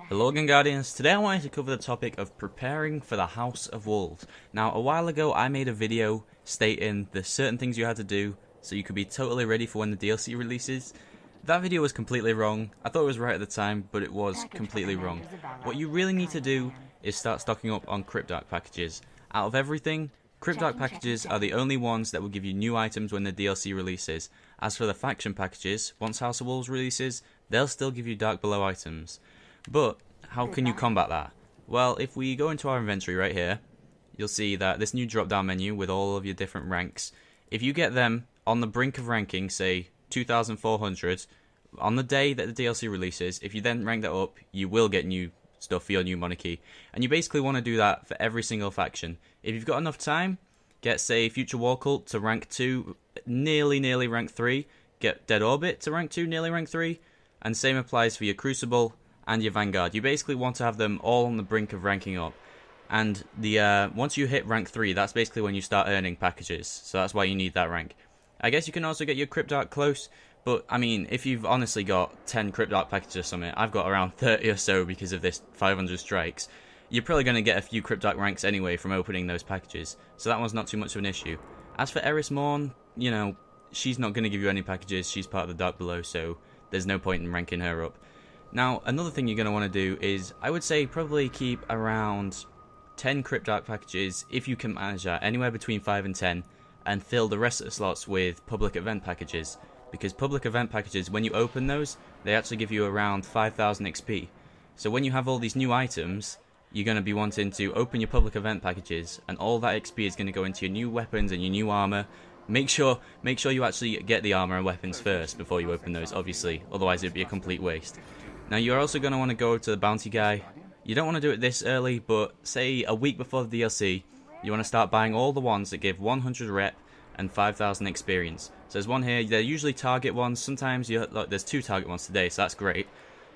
Hello again, Guardians. Today I wanted to cover the topic of preparing for the House of Wolves. Now, a while ago I made a video stating the certain things you had to do so you could be totally ready for when the DLC releases. That video was completely wrong. I thought it was right at the time, but it was completely wrong. What you really need to do is start stocking up on Cryptarch packages. Out of everything, Cryptarch packages are the only ones that will give you new items when the DLC releases. As for the faction packages, once House of Wolves releases, they'll still give you Dark Below items. But how can you combat that? Well, if we go into our inventory right here, you'll see that this new drop down menu with all of your different ranks, if you get them on the brink of ranking, say 2400, on the day that the DLC releases, if you then rank that up, you will get new stuff for your new monarchy. And you basically want to do that for every single faction. If you've got enough time, get say Future War Cult to rank 2, nearly rank 3, get Dead Orbit to rank 2, nearly rank 3, and same applies for your Crucible and your Vanguard. You basically want to have them all on the brink of ranking up. And the once you hit rank 3, that's basically when you start earning packages. So that's why you need that rank. I guess you can also get your Cryptarch close, but I mean, if you've honestly got 10 Cryptarch packages or something, I've got around 30 or so because of this 500 strikes, you're probably going to get a few Cryptarch ranks anyway from opening those packages. So that one's not too much of an issue. As for Eris Morn, you know, she's not going to give you any packages. She's part of the Dark Below, so there's no point in ranking her up. Now, another thing you're going to want to do is, I would say probably keep around 10 Cryptarch packages, if you can manage that, anywhere between 5 and 10, and fill the rest of the slots with public event packages. Because public event packages, when you open those, they actually give you around 5,000 XP. So when you have all these new items, you're going to be wanting to open your public event packages, and all that XP is going to go into your new weapons and your new armor. Make sure you actually get the armor and weapons first before you open those, obviously, otherwise it'd be a complete waste. Now you're also going to want to go to the bounty guy. You don't want to do it this early, but say a week before the DLC, you want to start buying all the ones that give 100 rep and 5,000 experience. So there's one here, they're usually target ones. Sometimes there's 2 target ones today, so that's great.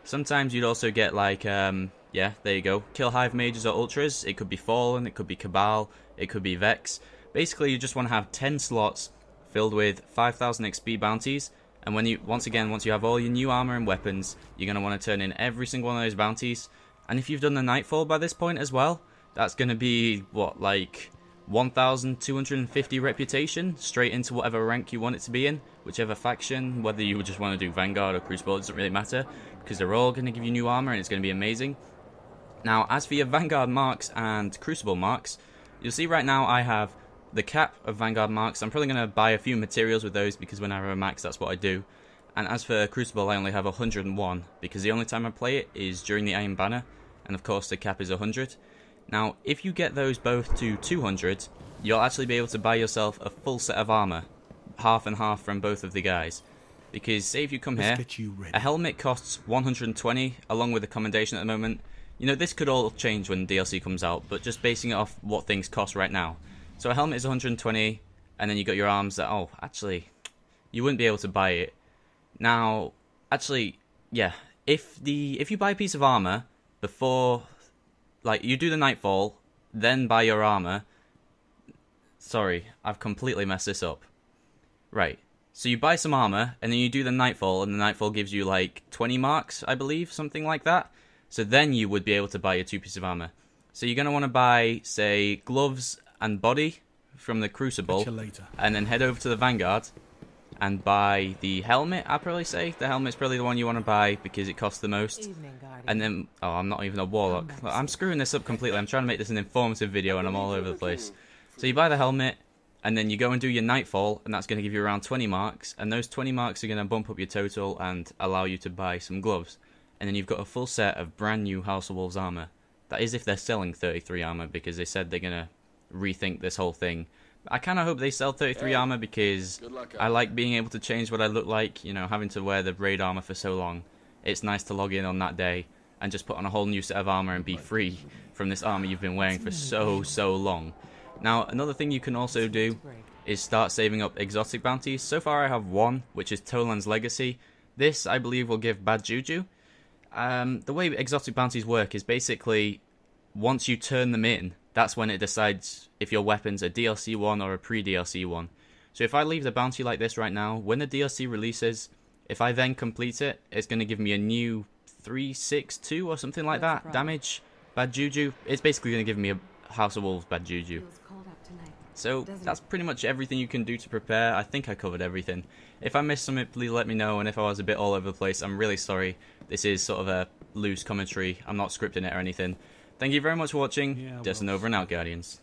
Sometimes you'd also get like, yeah, there you go, Kill Hive Mages or Ultras. It could be Fallen, it could be Cabal, it could be Vex. Basically you just want to have 10 slots filled with 5,000 XP bounties. And when you, once you have all your new armor and weapons, you're going to want to turn in every single one of those bounties. And if you've done the Nightfall by this point as well, that's going to be, what, like 1,250 reputation straight into whatever rank you want it to be in, whichever faction, whether you just want to do Vanguard or Crucible, it doesn't really matter, because they're all going to give you new armor and it's going to be amazing. Now, as for your Vanguard marks and Crucible marks, you'll see right now I have the cap of Vanguard marks. I'm probably going to buy a few materials with those because when I have a max, that's what I do. And as for Crucible, I only have 101 because the only time I play it is during the Iron Banner, and of course the cap is 100. Now, if you get those both to 200, you'll actually be able to buy yourself a full set of armor, half and half from both of the guys. Because say if you come here, a helmet costs 120 along with a commendation at the moment. You know, this could all change when DLC comes out, but just basing it off what things cost right now. So a helmet is 120, and then you got your arms that, oh, actually, you wouldn't be able to buy it. Now, actually, yeah, if you buy a piece of armor before, like, you do the Nightfall, then buy your armor. Sorry, I've completely messed this up. Right, so you buy some armor, and then you do the Nightfall, and the Nightfall gives you, like, 20 marks, I believe, something like that. So then you would be able to buy your 2 pieces of armor. So you're going to want to buy, say, gloves and body from the Crucible, and then head over to the Vanguard and buy the helmet. I'd probably say the helmet's probably the one you want to buy because it costs the most. And then, oh, I'm not even a warlock. I'm screwing this up completely. I'm trying to make this an informative video and I'm all over the place. So you buy the helmet, and then you go and do your Nightfall, and that's going to give you around 20 marks, and those 20 marks are going to bump up your total and allow you to buy some gloves. And then you've got a full set of brand new House of Wolves armor. That is if they're selling 33 armor, because they said they're going to rethink this whole thing. I kind of hope they sell 33 armor because I like being able to change what I look like, you know, having to wear the raid armor for so long. It's nice to log in on that day and just put on a whole new set of armor and be free from this armor you've been wearing for so long. Now, another thing you can also do is start saving up exotic bounties. So far I have one, which is Toland's Legacy. This, I believe, will give bad juju. The way exotic bounties work is basically, once you turn them in, that's when it decides if your weapon's a DLC one or a pre-DLC one. So if I leave the bounty like this right now, when the DLC releases, if I then complete it, it's going to give me a new 362 or something like that damage. Bad juju. It's basically going to give me a House of Wolves bad juju. So that's pretty much everything you can do to prepare. I think I covered everything. If I missed something, please let me know, and if I was a bit all over the place, I'm really sorry. This is sort of a loose commentary. I'm not scripting it or anything. Thank you very much for watching. Destinova and out, Guardians.